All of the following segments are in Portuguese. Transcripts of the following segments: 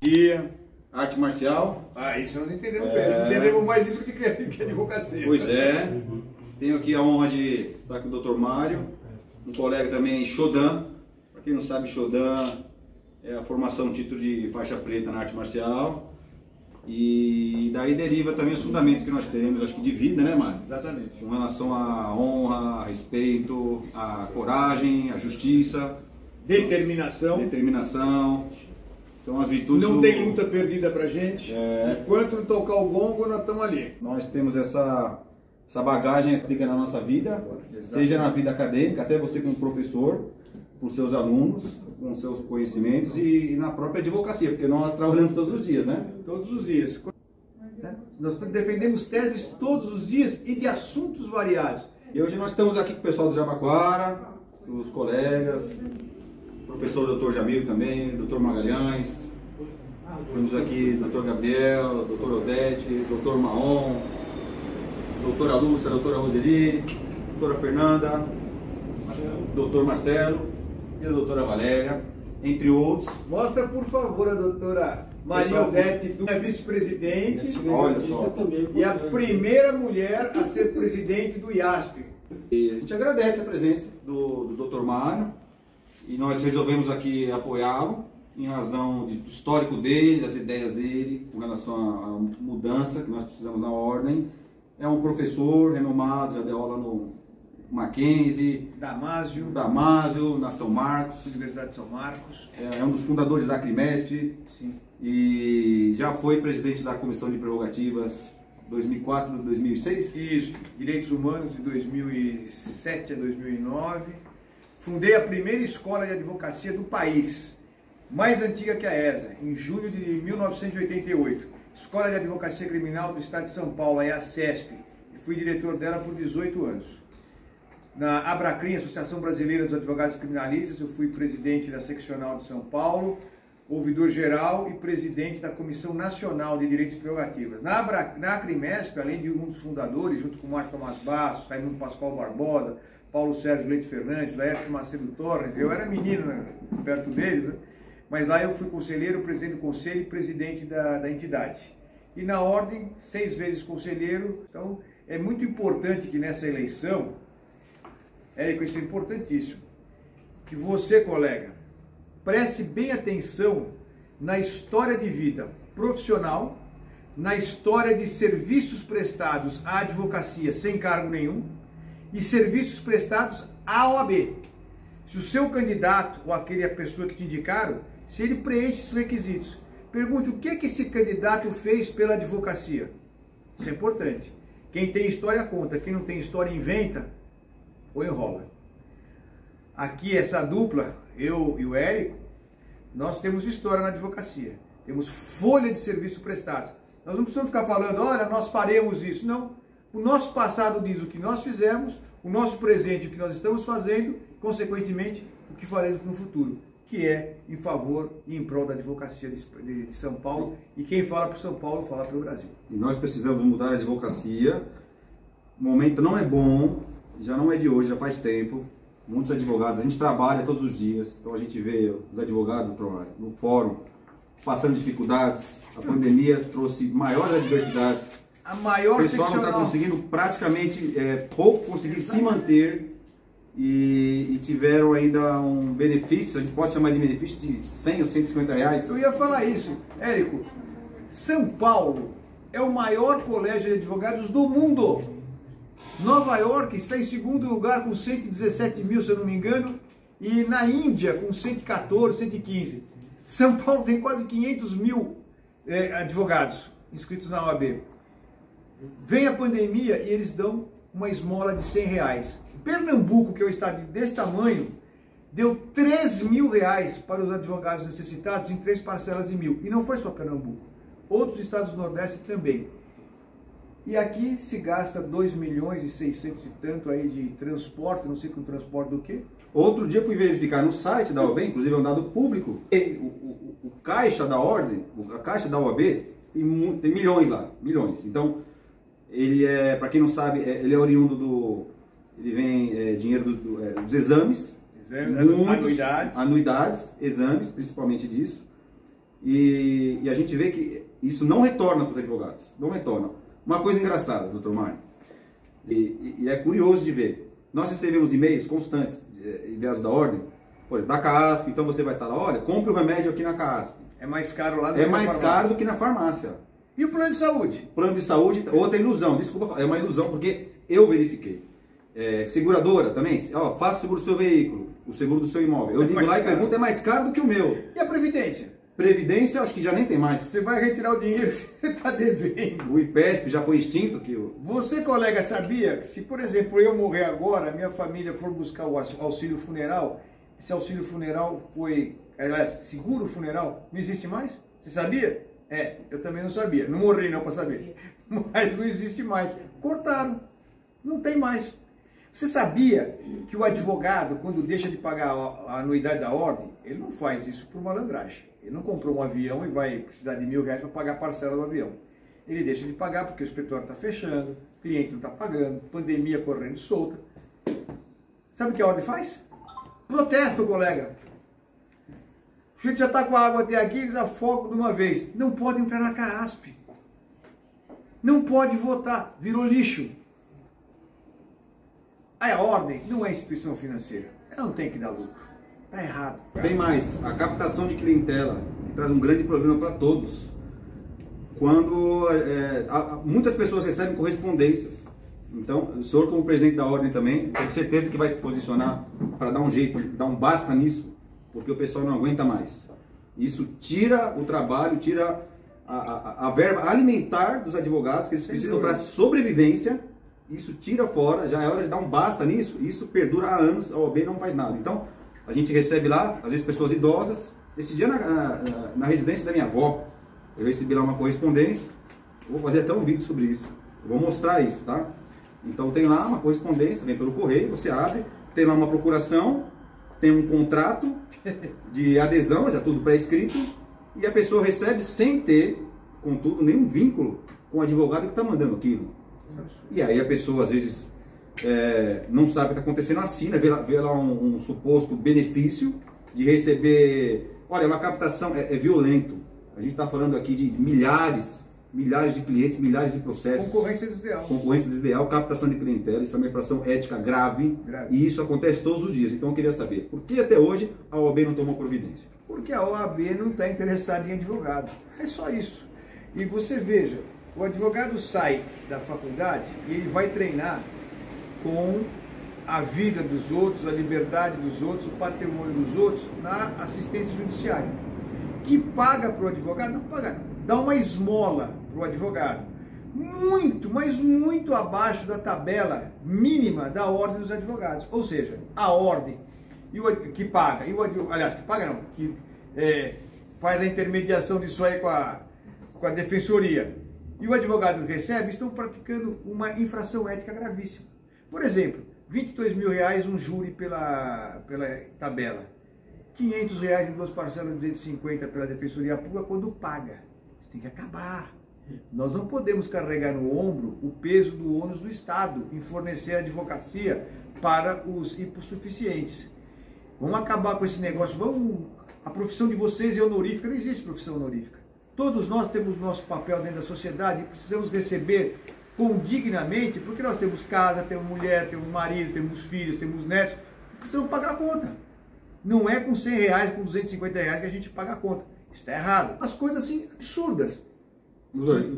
Dia. Arte marcial. Ah, isso nós entendemos mesmo. Entendemos mais isso que advocacia. Pois é. Tenho aqui a honra de estar com o Dr. Mário, um colega também, Shodan. Para quem não sabe, Shodan é a formação, título de faixa preta na arte marcial. E daí deriva também os fundamentos que nós temos, acho que de vida, né, Mário? Exatamente. Com relação à honra, a respeito, à coragem, à justiça. Determinação. São as virtudes. Não tem luta perdida pra gente. Enquanto não tocar o gongo, nós estamos ali. Nós temos essa bagagem que fica na nossa vida, seja na vida acadêmica, até você como professor, para os seus alunos, com seus conhecimentos e na própria advocacia, porque nós trabalhamos todos os dias, né? Todos os dias. Nós defendemos teses todos os dias e de assuntos variados. E hoje nós estamos aqui com o pessoal do Jabaquara, os colegas, o professor Dr. Jamil também, Dr. Magalhães, temos aqui Dr. Gabriel, Dr. Odete, Dr. Maon, doutora Lúcia, doutora Roseli, doutora Fernanda, doutor Marcelo e a doutora Valéria, entre outros. Mostra, por favor, a doutora Maria Odete, é vice-presidente, olha só, e a primeira mulher a ser presidente do IASP. E a gente agradece a presença do Dr. Mário e nós resolvemos aqui apoiá-lo em razão do histórico dele, das ideias dele, com relação à mudança que nós precisamos na ordem. É um professor renomado, já deu aula no Mackenzie, Damásio, na São Marcos, Universidade de São Marcos. É um dos fundadores da Acrimesp. Sim. E já foi presidente da Comissão de Prerrogativas 2004 a 2006? Isso, Direitos Humanos de 2007 a 2009. Fundei a primeira escola de advocacia do país, mais antiga que a ESA, em julho de 1988. Escola de Advocacia Criminal do Estado de São Paulo, a EACESP, e fui diretor dela por 18 anos. Na Abracrim, Associação Brasileira dos Advogados Criminalistas, eu fui presidente da seccional de São Paulo, ouvidor-geral e presidente da Comissão Nacional de Direitos e Prerrogativas. Na Acrimesp, além de um dos fundadores, junto com Márcio Tomás Bastos, Raimundo Pascoal Barbosa, Paulo Sérgio Leite Fernandes, Laércio Macedo Torres, eu era menino, né, perto deles, né? Mas lá eu fui conselheiro, presidente do conselho e presidente da entidade. E na ordem, 6 vezes conselheiro. Então, é muito importante que nessa eleição, Érico, isso é importantíssimo, que você, colega, preste bem atenção na história de vida profissional, na história de serviços prestados à advocacia sem cargo nenhum e serviços prestados à OAB. Se o seu candidato ou a pessoa que te indicaram, se ele preenche esses requisitos, pergunte o que esse candidato fez pela advocacia. Isso é importante. Quem tem história conta, quem não tem história inventa ou enrola. Aqui essa dupla, eu e o Érico, nós temos história na advocacia. Temos folha de serviço prestado. Nós não precisamos ficar falando, olha, nós faremos isso. Não. O nosso passado diz o que nós fizemos, o nosso presente o que nós estamos fazendo, consequentemente, o que faremos no futuro, que é em favor e em prol da advocacia de São Paulo, e quem fala para São Paulo, fala para o Brasil. E nós precisamos mudar a advocacia, o momento não é bom, já não é de hoje, já faz tempo, muitos advogados, a gente trabalha todos os dias, então a gente vê os advogados no fórum, passando dificuldades, a pandemia trouxe maiores adversidades, a maior o pessoal não está conseguindo praticamente, pouco conseguir se manter, e tiveram ainda um benefício, a gente pode chamar de benefício de 100 ou 150 reais. Eu ia falar isso, Érico. São Paulo é o maior colégio de advogados do mundo. Nova York está em segundo lugar com 117 mil, se eu não me engano, e na Índia com 114, 115. São Paulo tem quase 500 mil advogados inscritos na OAB. Vem a pandemia e eles dão uma esmola de 100 reais. Pernambuco, que é um estado desse tamanho, deu 3 mil reais para os advogados necessitados em 3 parcelas de 1.000. E não foi só Pernambuco. Outros estados do Nordeste também. E aqui se gasta 2 milhões e 600 e tanto aí de transporte, não sei com transporte do quê. Outro dia fui verificar no site da OAB, inclusive é um dado público, o caixa da ordem, a caixa da OAB, tem milhões lá, milhões. Então, ele é, para quem não sabe, ele é oriundo ele vem dinheiro dos exames, anuidades, exames, principalmente disso. E a gente vê que isso não retorna para os advogados, não retorna. Uma coisa engraçada, doutor Mário, e é curioso de ver, nós recebemos e-mails constantes enviados da ordem, por exemplo, da CASP, então você vai estar lá, olha, compre o remédio aqui na CASP. É mais caro lá do que na farmácia. É mais caro do que na farmácia. E o plano de saúde? Plano de saúde, outra ilusão, desculpa, é uma ilusão, porque eu verifiquei. Seguradora também, ó, faça o seguro do seu veículo, o seguro do seu imóvel. Eu digo lá e pergunto, é mais caro do que o meu. E a Previdência? Previdência, acho que já nem tem mais. Você vai retirar o dinheiro que você está devendo. O IPESP já foi extinto. Você, colega, sabia que se, por exemplo, eu morrer agora, minha família for buscar o auxílio funeral, esse auxílio funeral foi, aliás, seguro funeral, não existe mais? Você sabia? Eu também não sabia. Não morri não para saber. Mas não existe mais. Cortaram. Não tem mais. Você sabia que o advogado, quando deixa de pagar a anuidade da ordem, ele não faz isso por malandragem. Ele não comprou um avião e vai precisar de R$1.000 para pagar a parcela do avião. Ele deixa de pagar porque o escritório está fechando, o cliente não está pagando, pandemia correndo solta. Sabe o que a ordem faz? Protesta, colega. O sujeito já está com a água até aqui, eles afogam de uma vez. Não pode entrar na CASP. Não pode votar. Virou lixo. Aí a ordem não é instituição financeira. Ela não tem que dar lucro. Está errado. Tem mais. A captação de clientela, que traz um grande problema para todos. Quando muitas pessoas recebem correspondências. Então, o senhor como presidente da ordem também, tenho certeza que vai se posicionar para dar um jeito, dar um basta nisso, porque o pessoal não aguenta mais. Isso tira o trabalho, tira a verba alimentar dos advogados que eles precisam para sobrevivência. Isso tira fora, já é hora de dar um basta nisso. Isso perdura há anos, a OAB não faz nada. Então, a gente recebe lá, às vezes, pessoas idosas. Esse dia na residência da minha avó, eu recebi lá uma correspondência. Eu vou fazer até um vídeo sobre isso. Eu vou mostrar isso, tá? Então tem lá uma correspondência, vem pelo correio, você abre, tem lá uma procuração, tem um contrato de adesão, já tudo pré-escrito, e a pessoa recebe sem ter, contudo, nenhum vínculo com o advogado que está mandando aquilo. E aí a pessoa, às vezes, não sabe o que está acontecendo, assina, vê lá um suposto benefício de receber... Olha, uma captação é violento. A gente está falando aqui de milhares de clientes, milhares de processos. Concorrência desleal. Concorrência desleal, captação de clientela, isso é uma infração ética grave. E isso acontece todos os dias. Então eu queria saber, por que até hoje a OAB não tomou providência? Porque a OAB não está interessada em advogado. É só isso. E você veja, o advogado sai da faculdade e ele vai treinar com a vida dos outros, a liberdade dos outros, o patrimônio dos outros na assistência judiciária. Que paga para o advogado? Não paga, dá uma esmola para o advogado. Muito, mas muito abaixo da tabela mínima da ordem dos advogados. Ou seja, a ordem que paga, aliás, que paga não, que faz a intermediação disso aí com a defensoria, e o advogado que recebe, estão praticando uma infração ética gravíssima. Por exemplo, R$22.000 um júri pela tabela. R$500 em duas parcelas de 250 pela Defensoria Pública quando paga. Isso tem que acabar. Nós não podemos carregar no ombro o peso do ônus do Estado em fornecer advocacia para os hipossuficientes. Vamos acabar com esse negócio. A profissão de vocês é honorífica. Não existe profissão honorífica. Todos nós temos nosso papel dentro da sociedade e precisamos receber condignamente, porque nós temos casa, temos mulher, temos marido, temos filhos, temos netos. Precisamos pagar a conta. Não é com R$100, com R$250 que a gente paga a conta. Isso está errado. As coisas assim, absurdas.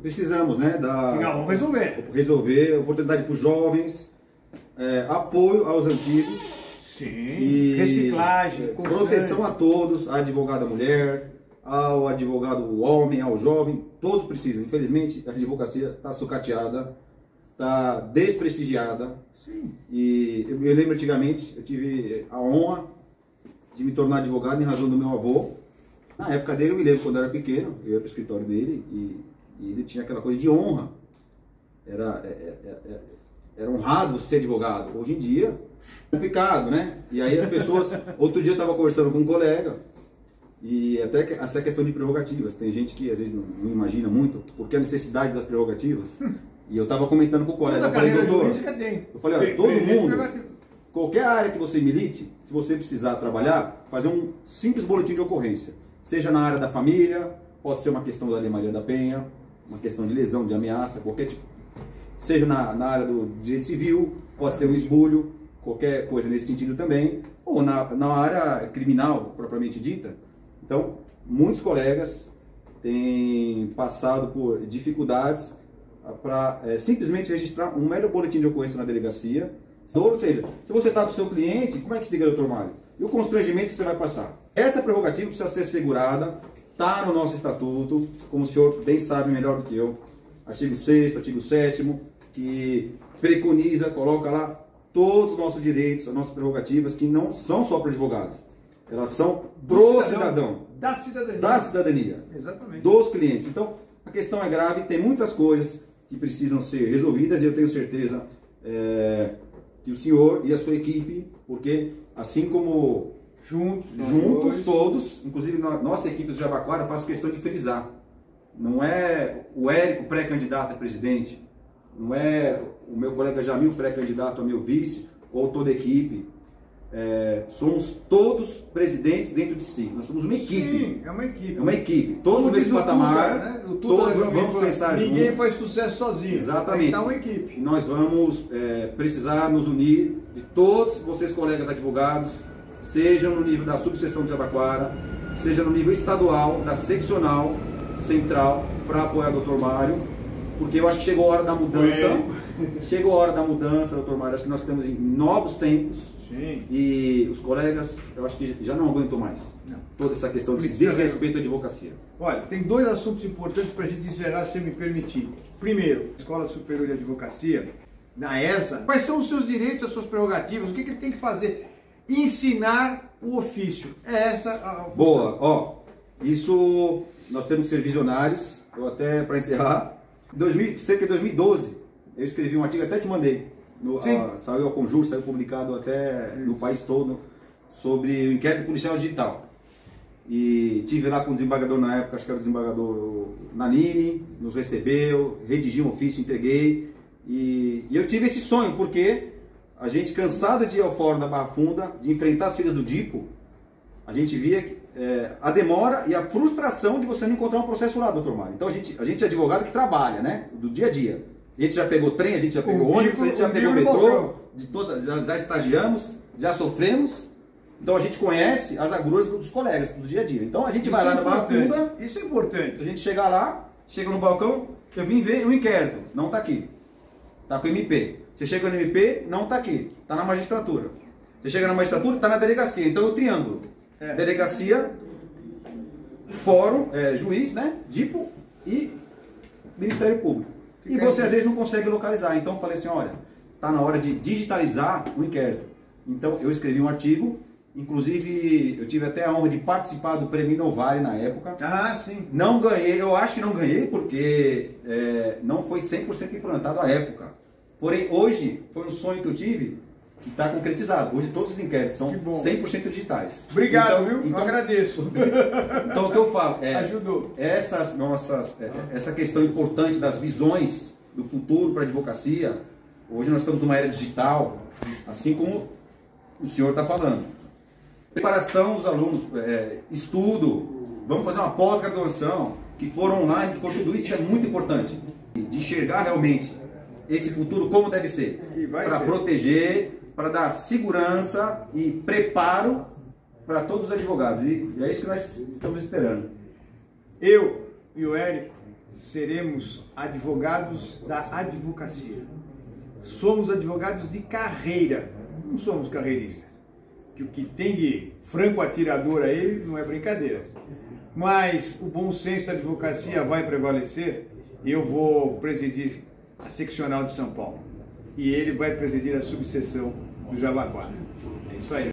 Precisamos, né? Vamos resolver. Resolver, oportunidade para os jovens, apoio aos antigos. Sim, e reciclagem, proteção a todos, a advogada mulher, ao advogado homem, ao jovem, todos precisam. Infelizmente, a advocacia está sucateada, está desprestigiada. Sim. E eu lembro antigamente, eu tive a honra de me tornar advogado em razão do meu avô. Na época dele, eu me lembro quando eu era pequeno, eu ia para o escritório dele e ele tinha aquela coisa de honra. Era honrado você ser advogado. Hoje em dia, é complicado, né? E aí as pessoas... Outro dia eu estava conversando com um colega, e até essa questão de prerrogativas. Tem gente que às vezes não imagina muito porque a necessidade das prerrogativas. E eu estava comentando com o colega. Eu falei, doutor, eu falei, olha, todo mundo, qualquer área que você milite, se você precisar trabalhar, fazer um simples boletim de ocorrência. seja na área da família, pode ser uma questão da Lei Maria da Penha, uma questão de lesão, de ameaça, qualquer tipo, seja na área do direito civil, pode ser um esbulho, qualquer coisa nesse sentido também, ou na área criminal propriamente dita. Então, muitos colegas têm passado por dificuldades para simplesmente registrar um mero boletim de ocorrência na delegacia. Ou seja, se você está com o seu cliente, como é que te liga, doutor Mário? E o constrangimento que você vai passar? Essa prerrogativa precisa ser assegurada, está no nosso estatuto, como o senhor bem sabe melhor do que eu, artigo 6º, artigo 7º, que preconiza, coloca lá todos os nossos direitos, as nossas prerrogativas, que não são só para advogados, elas são pro cidadão, da cidadania, exatamente, dos clientes. Então, a questão é grave, tem muitas coisas que precisam ser resolvidas e eu tenho certeza que o senhor e a sua equipe, porque assim como juntos todos, inclusive nossa equipe do Jabaquara, faz questão de frisar, não é o Érico pré-candidato a presidente, não é o meu colega Jamil pré-candidato a meu vice, ou toda a equipe. Somos todos presidentes dentro de si. Nós somos uma equipe. Sim, é uma equipe. É uma equipe. Todos no mesmo patamar, né? todos vamos pensar juntos. Ninguém faz sucesso sozinho. Exatamente. Então, uma equipe. Nós vamos precisar nos unir de todos vocês, colegas advogados, sejam no nível da subseção de Jabaquara, seja no nível estadual, da seccional, central, para apoiar o Dr. Mário, porque eu acho que chegou a hora da mudança. Chegou a hora da mudança, doutor Mário. Acho que nós estamos em novos tempos. Sim. E os colegas, eu acho que já não aguentam mais toda essa questão de desrespeito à advocacia. Olha, tem dois assuntos importantes para a gente encerrar, se me permitir. Primeiro, Escola Superior de Advocacia, na ESA, quais são os seus direitos, as suas prerrogativas, o que ele tem que fazer? Ensinar o ofício. É essa a função. Boa, isso nós temos que ser visionários. Eu até, para encerrar, cerca de 2012, eu escrevi um artigo, até te mandei. Saiu ao Conjuro, saiu publicado até no país todo, sobre o inquérito policial digital. E tive lá com o desembargador na época, acho que era o desembargador Nanini, nos recebeu, redigi um ofício, entreguei. E eu tive esse sonho, porque a gente, cansado de ir ao Fórum da Barra Funda, de enfrentar as filas do DIPO, a gente via a demora e a frustração de você não encontrar um processo lá, doutor Mário. Então a gente é advogado que trabalha, né? Do dia a dia. A gente já pegou trem, a gente já pegou ônibus, a gente já pegou metrô, já estagiamos, já sofremos. Então a gente conhece as agruras dos colegas do dia a dia. Então a gente vai lá na Barra Funda. Isso é importante. A gente chega lá, chega no balcão, eu vim ver o inquérito, não está aqui. Está com o MP. Você chega no MP, não está aqui. Está na magistratura. Você chega na magistratura, está na delegacia. Então o triângulo. Delegacia, fórum, juiz, né? DIPO e Ministério Público. E você às vezes não consegue localizar. Então eu falei assim, olha, está na hora de digitalizar o inquérito. Então eu escrevi um artigo, inclusive eu tive até a honra de participar do Prêmio Inovare na época. Ah, sim. Não ganhei, eu acho que não ganhei porque não foi 100% implantado à época. Porém hoje foi um sonho que eu tive que está concretizado. Hoje todos os inquéritos são 100% digitais. Obrigado, viu? Então, eu agradeço. Então o que eu falo ajudou. Essa questão importante das visões do futuro para a advocacia. Hoje nós estamos numa era digital, assim como o senhor está falando. Preparação dos alunos, estudo, vamos fazer uma pós-graduação, que for online, que for tudo isso é muito importante. De enxergar realmente esse futuro como deve ser, para proteger, para dar segurança e preparo para todos os advogados. E é isso que nós estamos esperando. Eu e o Érico seremos advogados da advocacia. Somos advogados de carreira, não somos carreiristas. Que o que tem de franco atirador aí não é brincadeira. Mas o bom senso da advocacia vai prevalecer. Eu vou presidir a seccional de São Paulo. E ele vai presidir a subseção do Jabaquara. É isso aí.